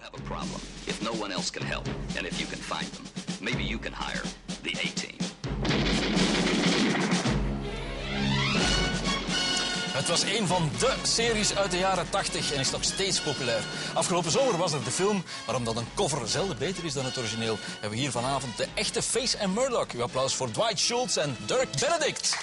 have a problem, if no one else can help, and if you can find them, maybe you can hire the A-Team. Het was een van de series uit de jaren 80 en is nog steeds populair. Afgelopen zomer was er de film, maar omdat een cover zelden beter is dan het origineel, hebben we hier vanavond de echte Faceman Murdoch. Uw applaus voor Dwight Shultz en Dirk Benedict.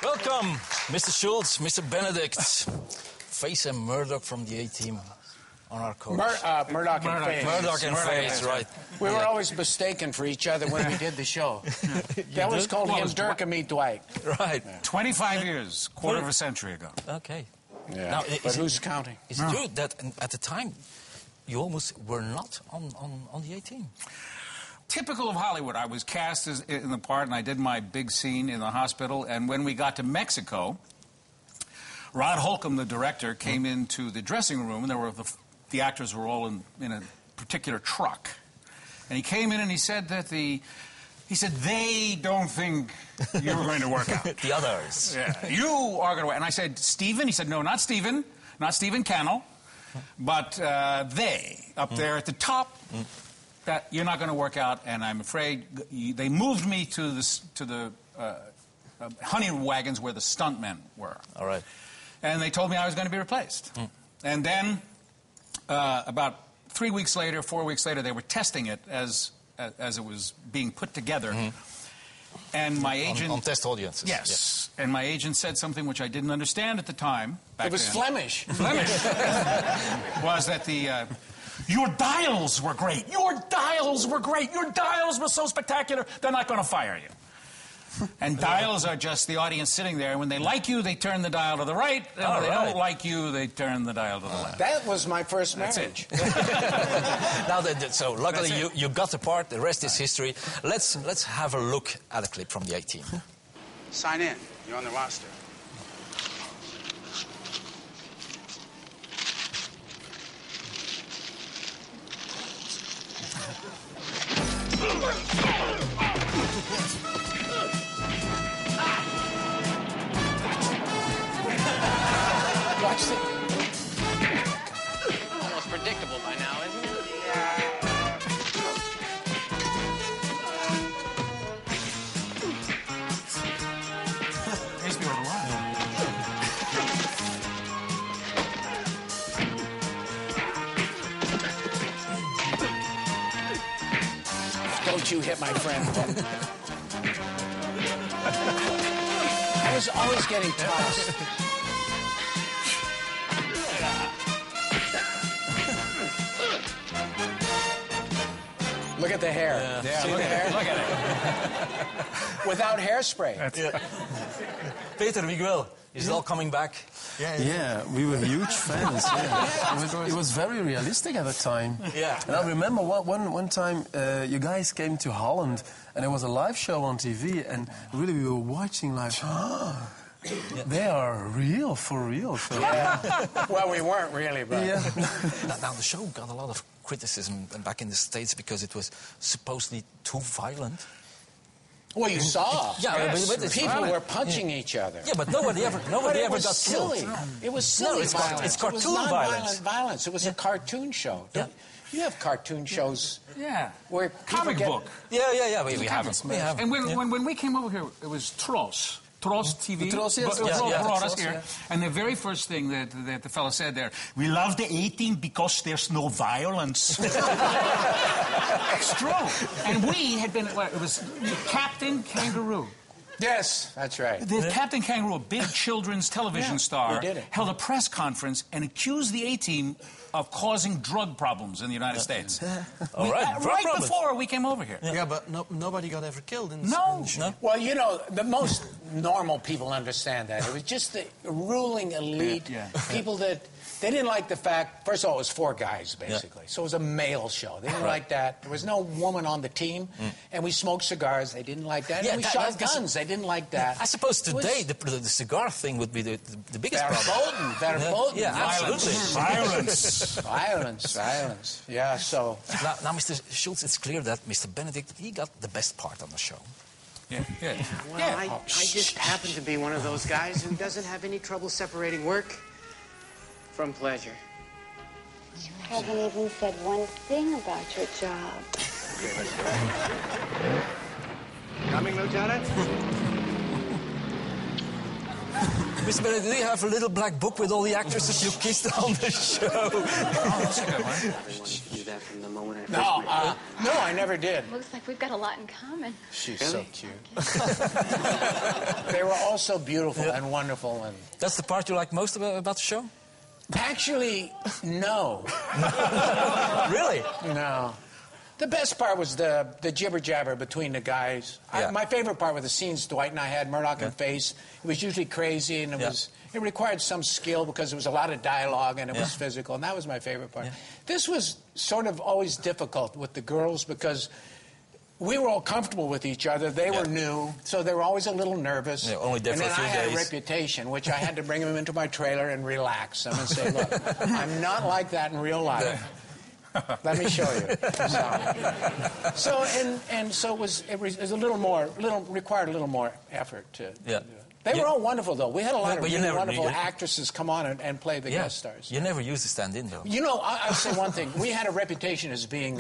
Welcome, Mr. Schultz, Mr. Benedict. Face and Murdoch from the A-Team on our coach. Murdoch and Face. Murdoch and Face, right. We were always mistaken for each other when we did the show. They always called him Dirk and me Dwight. Right. Yeah. 25 years, quarter of a century ago. Okay. Yeah. Now, but who's counting? Is it true that at the time you almost were not on the A-Team? Typical of Hollywood. I was cast in the part, and I did my big scene in the hospital. And when we got to Mexico, Rod Holcomb, the director, came into the dressing room, and there were the actors were all in a particular truck. And he came in and he said that they don't think you're going to work out. The others. Yeah, you are going to work. And I said, Stephen? He said, no, not Stephen Cannell, but they up there at the top. That you're not going to work out, and I'm afraid they moved me to the honey wagons where the stuntmen were. All right. And they told me I was going to be replaced. And then about 4 weeks later, they were testing it as it was being put together. And my agent... On test audiences. Yes. And my agent said something which I didn't understand at the time. It was Flemish. Flemish. Was that your dials were great. Your dials were great. Your dials were so spectacular, they're not going to fire you. And dials are just the audience sitting there. When they like you, they turn the dial to the right. And when they don't like you, they turn the dial to the left. That was my first marriage. Now so luckily you got the part. The rest is history. Let's have a look at a clip from the A-Team. Sign in. You're on the roster. Watch it. Almost predictable by now, isn't it? Needs to be on the line. Don't you hit my friend. I was always getting tossed. Look at the hair. Yeah, See the hair? Look at it. Without hairspray. Peter, Miguel, is it all coming back? Yeah, we were huge fans. Yeah. It was very realistic at the time. Yeah. And I remember one time you guys came to Holland and there was a live show on TV and really we were watching like, they are real, for real. So. Yeah. Well, we weren't really, but... Yeah. Now, the show got a lot of criticism back in the States because it was supposedly too violent. Well, you saw. Yeah, but it's people violent. were punching each other. Yeah, but nobody ever got silly. killed. It was silly violence. It's cartoon it was violence. violence. It was a cartoon show. Yeah. You have cartoon shows. Yeah. Where comic book. Yeah. We have them. And when we came over here, it was Tros. Tros TV brought us here. And the very first thing that the fellow said there, we love the A-Team because there's no violence. It's true. And we had been, it was Captain Kangaroo. Yes, that's right. The Captain Kangaroo, a big children's television star, we did it. held a press conference and accused the A-Team of causing drug problems in the United States. Right before we came over here. Yeah, but nobody got ever killed in this. No. Well, you know, the most normal people understand that. It was just the ruling elite, people that They didn't like the fact, first of all, it was 4 guys, basically. So it was a male show. They didn't like that. There was no woman on the team. And we smoked cigars. They didn't like that. And we shot guns. They didn't like that. I suppose today the cigar thing would be the biggest problem. Verboten. Yeah, absolutely. Violence. Yeah, so... Now, Mr. Schultz, it's clear that Mr. Benedict, he got the best part on the show. Well, I just happen to be one of those guys who doesn't have any trouble separating work from pleasure. You haven't even said one thing about your job. Okay, let's go. Coming, Lieutenant? Mr. Benedict, do you have a little black book with all the actresses you kissed on the show? That's a good one. I wanted to do that from the moment I first No, I never did. Looks like we've got a lot in common. She's so cute. They were all so beautiful and wonderful. And That's the part you like most about the show? actually, no. Really? No. The best part was the jibber-jabber between the guys. Yeah. My favorite part were the scenes Dwight and I had, Murdoch and Face. It was usually crazy, and it required some skill because there was a lot of dialogue, and it was physical, and that was my favorite part. This was sort of always difficult with the girls because we were all comfortable with each other. They were new, so they were always a little nervous. Yeah, only there and for then a few I had days. a reputation, which I had to bring them into my trailer and relax them and say, look, I'm not like that in real life. Let me show you. So it was a little more, required a little more effort to do it. They were all wonderful, though. We had a lot of really wonderful actresses come on and play the guest stars. You never used to stand in, though. You know, I'll say one thing. We had a reputation as being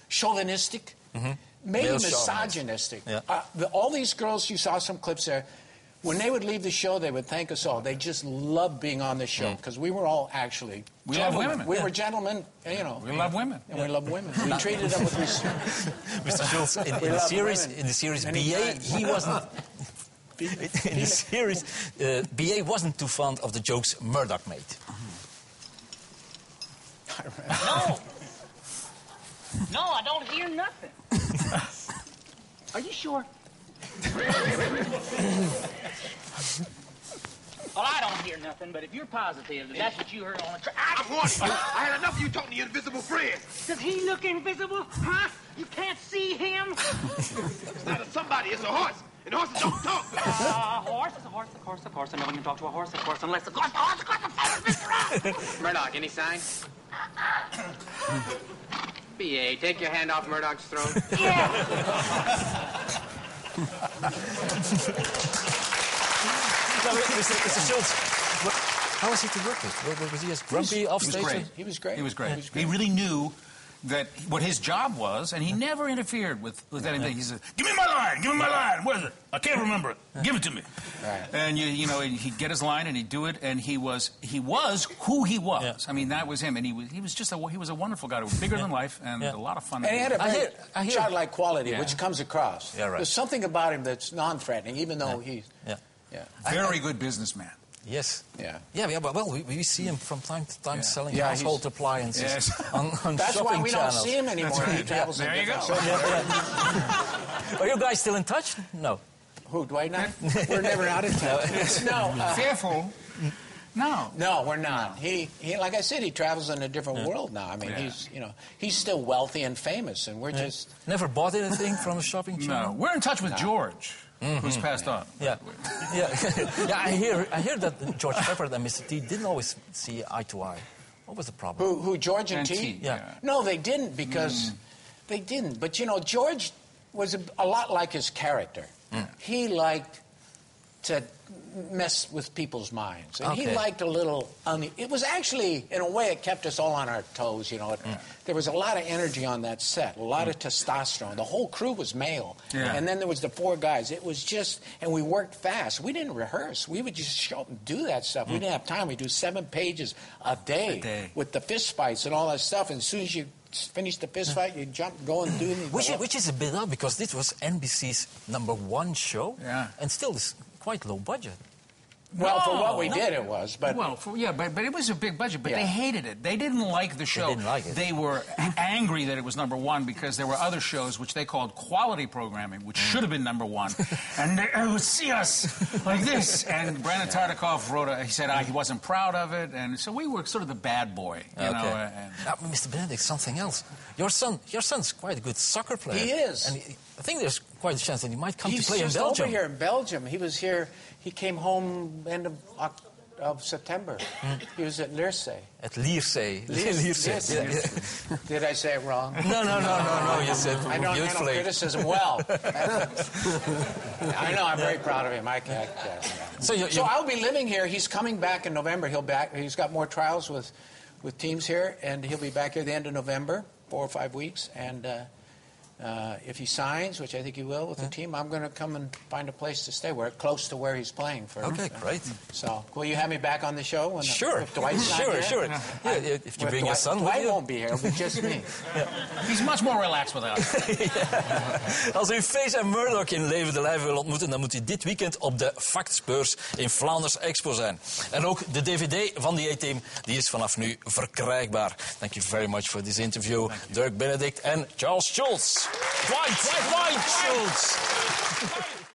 chauvinistic, maybe misogynistic. All these girls, you saw some clips there, when they would leave the show, they would thank us all. They just loved being on the show because we were all actually We love women. We were gentlemen, you know. We love women. And we love women. We treated them with respect. Mr. Schultz, in the series BA, he wasn't... In the series, BA wasn't too fond of the jokes Murdoch made. No, I don't hear nothing. Are you sure? Well, I don't hear nothing, but if you're positive that that's what you heard on the track... I'm warning you. I had enough of you talking to your invisible friend. Does he look invisible? Huh? You can't see him? It's not a somebody, it's a horse. And horses don't talk. A horse is a horse, of course. I know when you talk to a horse, of course, unless, of course, the horse, Murdoch, any sign? B.A., take your hand off Murdoch's throat. Mr. Schultz, how was he to work with? Was he as grumpy off stage? He was great. He was great. He really knew that what his job was, and he never interfered with anything. He said, "Give me my line. Give me my line. What is it? I can't remember it. Give it to me." Right. And you know, he'd get his line and he'd do it, and he was who he was. Yeah. I mean, that was him, and he was just a wonderful guy. He was bigger than life and a lot of fun. And he had a very childlike quality, Yeah. which comes across. Yeah, right. There's something about him that's non-threatening, even though he's... Very good businessman. Yes. Yeah. Yeah, but well, we see him from time to time selling Yeah, household appliances on That's shopping why we don't channels. see him anymore. He travels in There you go. different- Are you guys still in touch? No. Who, Dwight and I? We're never out of touch. Fearful. No. No, we're not. He, like I said, he travels in a different world now. I mean, he's still wealthy and famous, and we're just... Never bought anything from a shopping channel? No. We're in touch with George, who's passed on. Yeah. I hear that George Pepper and Mr. T didn't always see eye to eye. What was the problem? Who George and T? Yeah. No, they didn't, because... They didn't. But, you know, George was a lot like his character. He liked to mess with people's minds. And he liked a little... it was actually, in a way, it kept us all on our toes, you know. There was a lot of energy on that set, a lot of testosterone. The whole crew was male. Yeah. And then there was the 4 guys. It was just... And we worked fast. We didn't rehearse. We would just show up and do that stuff. We didn't have time. We'd do 7 pages a day with the fist fights and all that stuff. And as soon as you finish the fist fight, you go and do it. Which is a bit odd, because this was NBC's #1 show, and still is quite low budget. Well, for what we did, it was. But well, but it was a big budget. But they hated it. They didn't like the show. They didn't like it. They were angry that it was number one because there were other shows which they called quality programming, which should have been number one, and they would see us like this. And Brandon Tartikoff wrote. He said he wasn't proud of it, and so we were sort of the bad boy. You know. Mr. Benedict, something else. Your son's quite a good soccer player. He is. And I think there's quite a chance that he might come to play in He's Belgium. just over here in Belgium. He was here. He came home end of September. He was at Lierse. At Lierse. Lierse. Did I say it wrong? No. You said I don't handle criticism well. I know. I'm very proud of him. So I'll be living here. He's coming back in November. He's got more trials with teams here, and he'll be back here at the end of November, 4 or 5 weeks, and. If he signs, which I think he will with the team, I'm going to come and find a place to stay. We're close to where he's playing. Okay, great. So, will you have me back on the show? Sure. If Dwight's not here? Sure. If you bring your son with Dwight you. won't be here. It'll be just me. He's much more relaxed without us. Als u Face en Murdoch in levende lijven wil ontmoeten, dan moet u dit weekend op de Factsbeurs in Vlaanders Expo zijn. En ook de DVD van die A-Team, die is vanaf nu verkrijgbaar. Thank you very much for this interview. Dirk Benedict en Charles Schultz. Dwight Schultz.